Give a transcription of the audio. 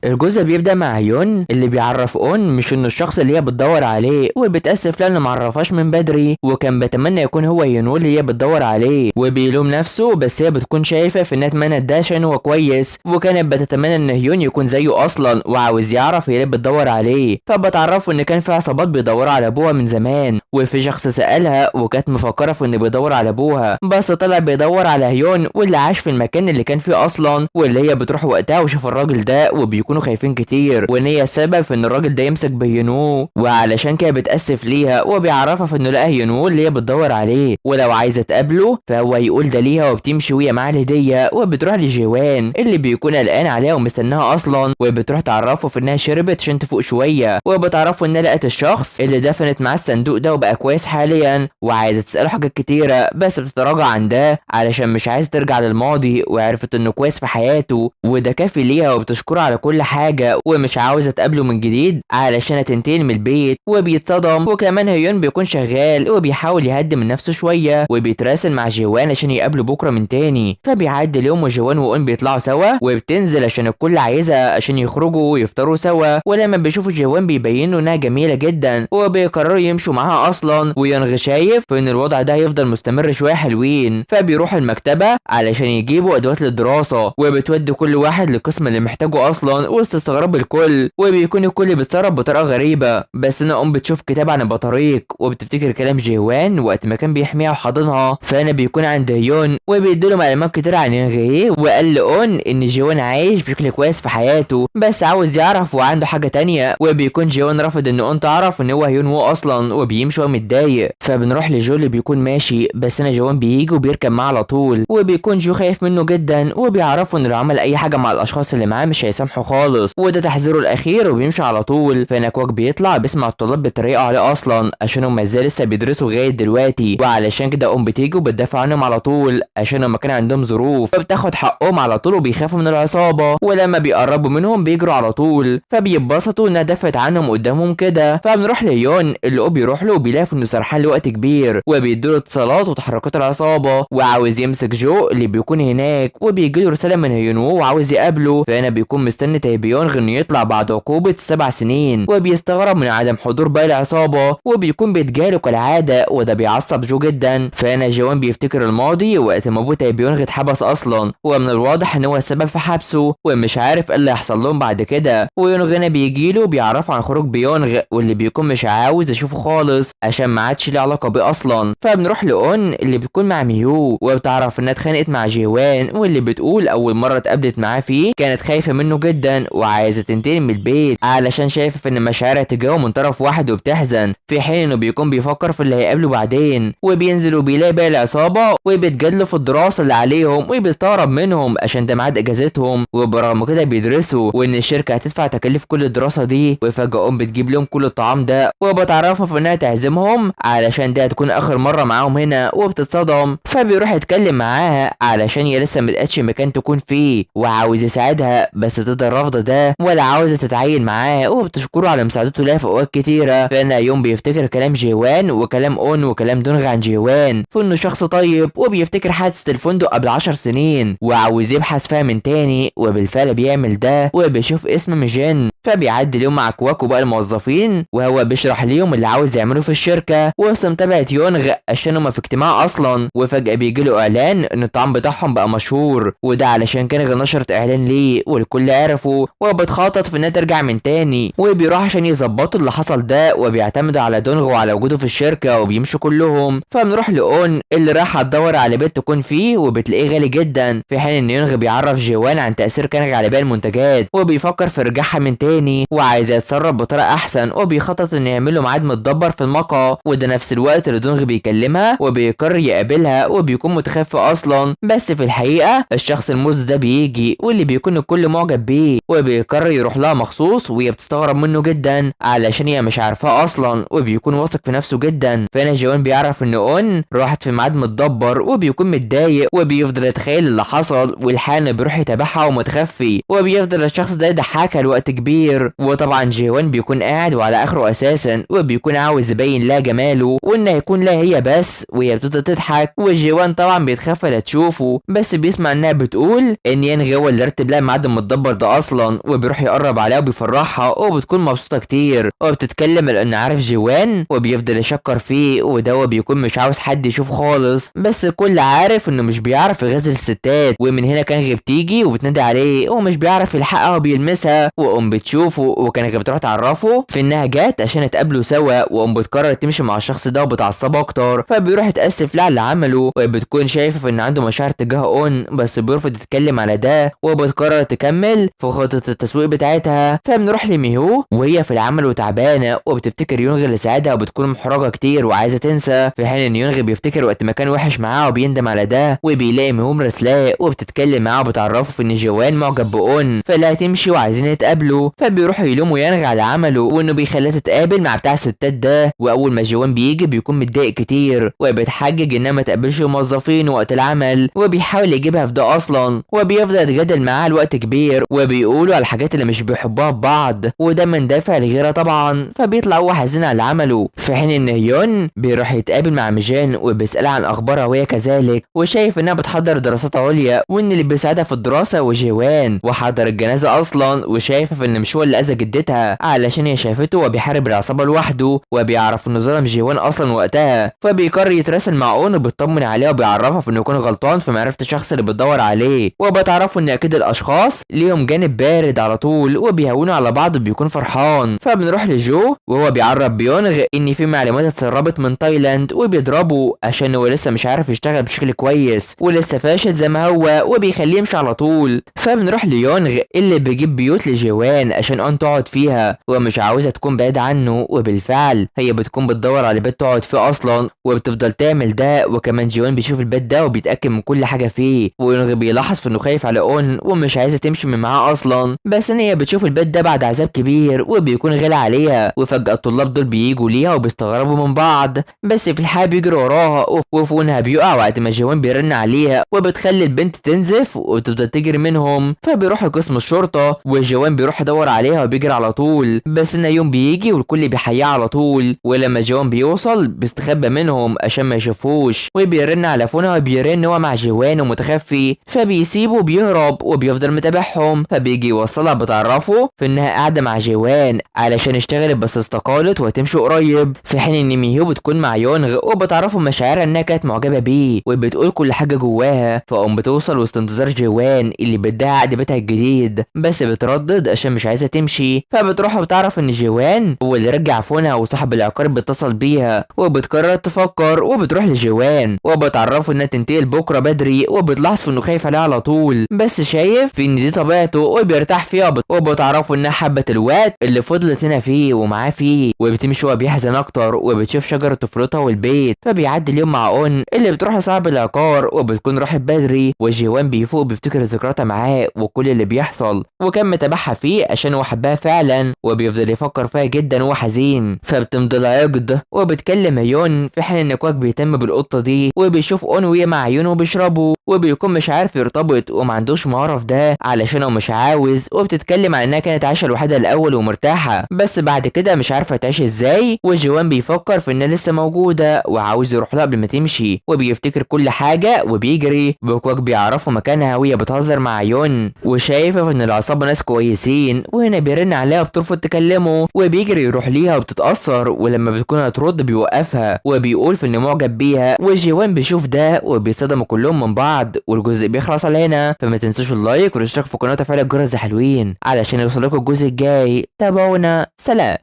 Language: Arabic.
الجزء بيبدأ مع يون اللي بيعرف اون مش انه الشخص اللي هي بتدور عليه، وبتأسف لانه معرفهاش من بدري، وكان بيتمنى يكون هو يونو اللي هي بتدور عليه، وبيلوم نفسه بس هي بتكون شايفة في انها اتمنت ده عشان هو كويس، وكانت بتتمنى ان يون يكون زيه اصلا وعاوز يعرف هي ليه بتدور عليه. فبتعرفه ان كان في عصابات بيدوروا على ابوها من زمان، وفي شخص سألها وكانت مفكرة في انه بيدور على ابوها، بس طلع بيدور على هيون واللي عاش في المكان اللي كان فيه اصلا، واللي هي بتروح وقتها وشوف الراجل ده وبيكونوا خايفين كتير، وان هي السبب في ان الراجل ده يمسك بهيونو، وعلشان كده بتأسف ليها وبيعرفها في انه لقى هيونو اللي هي بتدور عليه، ولو عايزة تقابله فهو يقول ده ليها، وبتمشي وهي مع الهدية وبتروح لجيوان اللي بيكون قلقان عليها ومستناها اصلا، وبتروح تعرفه في انها شربت عشان تفوق شوية، وبتعرفه انها لقت الشخص اللي دفنت معاه الصندوق ده وبقى كويس حاليا، وعايزة تسأله حاجات كتيرة بس بتتراجع عن ده علشان مش عايز ترجع للماضي، وعرفت انه كويس في حياته وده كافي ليها، وبتشكره على كل حاجة ومش عاوزة تقابله من جديد علشان تنتقل من البيت، وبيتصدم. وكمان هيون بيكون شغال وبيحاول يهدي من نفسه شوية، وبيتراسل مع جوان عشان يقابله بكرة من تاني. فبيعدي اليوم وجوان وأون بيطلعوا سوا، وبتنزل عشان الكل عايزها عشان يخرجوا ويفطروا سوا، ولما بيشوفوا جوان بيبينوا انها جميلة جدا وبيقرروا يمشوا معاها اصلا، ويونغ شايف ان الوضع ده هيفضل مستمر شوية حلوين، فبيروح المكتبة علشان يجيبوا ادوات للدراسة، وبتودي كل واحد للقسم اللي محتاجه اصلا وسط استغراب الكل، وبيكون الكل بيتصرف بطريقة غريبة. بس انا بتشوف كتاب عن البطاريق وبتفتكر كلام جيوان وقت ما كان بيحميها وحاضنها، فانا بيكون عند هيون وبيديله معلومات كتير عن يونغ، وقال لأون ان جيوان عايش بشكل كويس في حياته بس عاوز يعرف وعنده حاجة تانية، وبيكون جيوان رافض ان اون تعرف ان هو هيون هو اصلا، وبيمشي وهو متضايق. فبنروح لجو اللي بيكون ماشي بس انا جوان بيجي وبيركب معاه على طول، وبيكون جو خايف منه جدا، وبيعرفه ان لو عمل اي حاجة مع الاشخاص اللي معاه مش هيسامحه خالص، وده تحذيره الاخير، وبيمشي على طول. فنكواك بيطلع بيسمع الطلاب بيتريقوا عليه اصلا عشان هم ازاي لسه بيدرسوا لغايه دلوقتي، وعلشان كده بتيجي وبتدافع عنهم على طول عشان هم كان عندهم ظروف، فبتاخد حقهم على طول وبيخافوا من العصابه، ولما بيقربوا منهم بيجروا على طول، فبيتبسطوا انها دفعت عنهم قدامهم كده. فبنروح ليون اللي بيروح له وبيلاقي انه سرحان لوقت كبير، وبيديله اتصالات وتحركات العصابه، وعاوز يمسك جو اللي بيكون هناك، وبيجي له رساله من هيونو وعاوز يقابله، فهنا بيكون مستني تايبيونغ انه يطلع بعد عقوبه 7 سنين، وبيستغرب من عدم حضور باقي العصابه، وبيكون بيتجاهله كالعاده، وده بيعصب جو جدا. فهنا جوان بيفتكر الماضي وقت ما ابو تايبيونغ اتحبس اصلا، ومن الواضح ان هو السبب في حبسه ومش عارف ايه اللي هيحصل لهم بعد كده. ويونغ هنا بيجيله بيعرف عن خروج بيونغ واللي بيكون مش عاوز يشوفه خالص عشان ما عادش ليه علاقه بيه اصلا. فبنروح لاون اللي بتكون مع ميو، وبتعرف انها اتخانقت مع جيوان، واللي بتقول اول مره اتقابلت معاه فيه كانت خايفه منه جدا وعايزه تنتقل من البيت علشان شايفه ان مشاعرها تجاهه من طرف واحد وبتحزن، في حين انه بيكون بيفكر في اللي هيقابله بعدين. وبينزل وبيلاقي باقي العصابه وبيتجادلوا في الدراسه اللي عليهم، وبيستغرب منهم عشان ده ميعاد اجازتهم، وبرغم كده بيدرسوا وان الشركه هتدفع تكاليف كل الدراسه دي، وفجاه بتجيب لهم كل الطعام ده وبتعرفهم في انها تعزمهم علشان دي هتكون اخر مره معاهم هنا، وبتتصدم. فبيروح يتكلم معاها علشان هي لسه ملقتش مكان تكون فيه وعاوز يساعدها، بس تقدر رافضه ده ولا عاوزه تتعين معاه، وبتشكره على مساعدته لها في اوقات كتيره. فانا يوم بيفتكر كلام جيوان وكلام اون وكلام دونغ عن جيوان في انه شخص طيب، وبيفتكر حادثه الفندق قبل 10 سنين وعاوز يبحث فيها من تاني، وبالفعل بيعمل ده وبيشوف اسم ميجين. فبيعدي اليوم مع كواكو بقى الموظفين وهو بيشرح ليهم اللي عاوز يعمله في الشركه، وسط متابعه يونغ عشان هما في اجتماع اصلا، وفجاه بيجي له اعلان ان الطعام بتاعهم بقى مشهور، وده علشان كان نشرت اعلان ليه والكل عرفه، وبتخطط في انها ترجع من تاني، وبيروح عشان يظبطوا اللي حصل ده، وبيعتمدوا على دونغ وعلى وجوده في الشركه وبيمشوا كلهم. فبنروح لاون اللي راح تدور على بيت تكون فيه وبتلاقيه غالي جدا، في حين ان يونغ بيعرف جيوان عن تاثير كنغ على باقي المنتجات، وبيفكر في رجعها من تاني وعايز يتصرف بطريقه احسن، وبيخطط ان يعمل له ميعاد متدبر في المقهى، وده نفس الوقت اللي دونغ بيكلمها وبيقرر يقابلها، وبيكون متخفي اصلا، بس في الحقيقه الشخص الموز ده بيجي واللي بيكون الكل معجب بيه، وبيقرر يروح لها مخصوص، وهي بتستغرب منه جدا علشان هي مش عارفاه اصلا، وبيكون واثق في نفسه جدا. فهنا جوان بيعرف ان اون راحت في ميعاد متدبر وبيكون متضايق، وبيفضل يتخيل اللي حصل، والحال بيروح يتابعها ومتخفي، وبيفضل الشخص ده يضحكها لوقت كبير. كتير. وطبعا جيوان بيكون قاعد وعلى اخره اساسا، وبيكون عاوز يبين لها جماله وانه هيكون لها هي بس، وهي بتفضل تضحك. وجيوان طبعا بيتخاف لا تشوفه، بس بيسمع انها بتقول ان ينغ هو اللي رتب لها الميعاد المتدبر ده اصلا، وبيروح يقرب عليها وبيفرحها وبتكون مبسوطه كتير. وبتتكلم لان عارف جيوان وبيفضل يشكر فيه، وده بيكون مش عاوز حد يشوفه خالص، بس الكل عارف انه مش بيعرف يغزل الستات. ومن هنا كانغ بتيجي وبتنادي عليه ومش بيعرف يلحقها وبيلمسها، وام بتشوفه وكانغ بتروح تعرفه في انها جات عشان يتقابلوا سوا. وام بتقرر تمشي مع الشخص ده وبتعصبه اكتر، فبيروح يتاسف لها على اللي عمله، وبتكون شايفه ان عنده مشاعر تجاه اون بس بيرفض يتكلم على ده. وبتقرر تكمل في خطه التسويق بتاعتها. فبنروح لميهو وهي في العمل وتعبانه، وبتفتكر يونغ اللي ساعدها وبتكون محرجه كتير وعايزه تنسى، في حين ان يونغ بيفتكر وقت ما كان وحش معاها وبيندم على ده. وبيلاقي ميهو مراسلاه وبتتكلم معاه وبتعرفه في ان جوان معجب بأون، فلا تمشي وعايزين يتقابلوا. فبيروحوا يلوموا يانغ على عمله وانه بيخليها تتقابل مع بتاع الستات ده. واول ما جوان بيجي بيكون متضايق كتير، وبيتحجج انها ما تقابلش موظفين وقت العمل، وبيحاول يجيبها في ده اصلا. وبيفضل يتجادل معاها لوقت كبير، وبيقولوا على الحاجات اللي مش بيحبوها في بعض، وده من دافع الغيره طبعا. فبيطلع هو حزين على عمله، في حين ان هيون بيروح يتقابل مع ميجان وبيسألها عن اخبارها وهي كذلك، وشايف انها بتحضر دراسات عليا وان اللي بيساعدها في الدراسه وجيوان، وحضر الجنازه اصلا. وشايفه ان مش هو اللي اذى جدتها علشان هي شافته وبيحارب العصابه لوحده، وبيعرف انه ظلم جيوان اصلا وقتها. فبيقرر يتراسل مع اون وبيطمن عليها وبيعرفها في انه يكون غلطان في معرفه الشخص اللي بتدور عليه. وبتعرفوا ان اكيد الاشخاص ليهم جانب بارد على طول وبيهونوا على بعض وبيكون فرحان. فبنروح لجو وهو بيعرف بيونغ ان في معلومات اتسربت من تايلاند، وبيضربه عشان هو لسه مش عارف يشتغل بشكل كويس ولسه فاشل زي ما هو، وبيخليه يمشي على طول. فبنروح ليونغ اللي بيجيب بيوت لجيوان عشان اون تقعد فيها، ومش عاوزه تكون بعيد عنه. وبالفعل هي بتكون بتدور على بيت تقعد فيه اصلا، وبتفضل تعمل ده. وكمان جيوان بيشوف البيت ده وبيتاكد من كل حاجه فيه، ويونغ بيلاحظ في انه خايف على اون ومش عايزه تمشي من معاه اصلا. بس ان هي بتشوف البيت ده بعد عذاب كبير وبيكون غالي عليها. وفجاه الطلاب دول بييجوا ليها وبيستغربوا من بعض، بس في الحال بيجري وراها وفونها بيقع وقت ما جيوان بيرن عليها، وبتخلي البنت تنزف وتفضل تجري منهم. فبيروح قسم الشرطه وجيوان بيروح يدور عليها وبيجري على طول، بس ان يوم بيجي والكل بيحييه على طول. ولما جيوان بيوصل بيستخبى منهم عشان ما يشوفوش، وبيرن على فونها وبيرن هو مع جيوان ومتخفي، فبيسيبه وبيهرب وبيفضل متابعهم. فبيجي يوصلها بتعرفه في انها قاعده مع جيوان علشان اشتغلت بس استقالت وهتمشي قريب، في حين ان ميهو بتكون مع يونغ وبتعرفه مشاعرها انها كانت معجبه بيه وبتقول كل حاجه جواها. فقوم بتوصل وسط انتظار جيوان اللي بدها عقد بيتها الجديد، بس بتردد عشان مش عايزه تمشي. فبتروح وبتعرف ان جيوان هو اللي رجع فونها، وصاحب العقار بيتصل بيها وبتقرر تفكر وبتروح لجيوان وبتعرفه انها تنتقل بكره بدري، وبتلاحظ انه خايف عليها على طول بس شايف في ان دي طبيعته وبيرتاح فيها. وبتعرفه انها حبت الوقت اللي فضلت هنا فيه ومعاه فيه، وبتمشي وهو بيحزن اكتر وبتشوف شجره طفولتها والبيت. فبيعدي اليوم مع اون اللي بتروح لصاحب العقار وبتكون راحت بدري، وجيوان بيفوق بيفتكر ذكرياتها معاه وكل اللي بيحصل، وكان متابعها فيه عشان هو حبها فعلا وبيفضل يفكر فيها جدا وهو حزين. فبتمضي لها عقد وبتكلم هيون، في حين ان كواك بيهتم بالقطه دي وبيشوف اون وهي مع هيون وبيشربوا، وبيكون مش عارف يرتبط وما عندوش مهاره في ده علشان هو مش عاوز. وبتتكلم عن انها كانت عايشه لوحدها الاول ومرتاحه، بس بعد كده مش عارفه تعيش ازاي. وجوان بيفكر في انها لسه موجوده وعاوز يروح لها قبل ما تمشي، وبيفتكر كل حاجه وبيجري. وكواك بيعرفوا مكانها وهي بتهزر مع يون، وشايفه ان العصابه ناس كويسين. وهنا بيرن عليها وبترفض تكلمه، وبيجري يروح ليها وبتتاثر، ولما بتكون هترد بيوقفها وبيقول في انه معجب بيها. وجوان بيشوف ده وبيصدموا كلهم من بعض، والجزء بيخلص على هنا. فما تنسوش اللايك والاشتراك في القناه وتفعيل الجرس يا حلوين علشان يوصلكوا الجزء الجاي. تابعونا، سلام.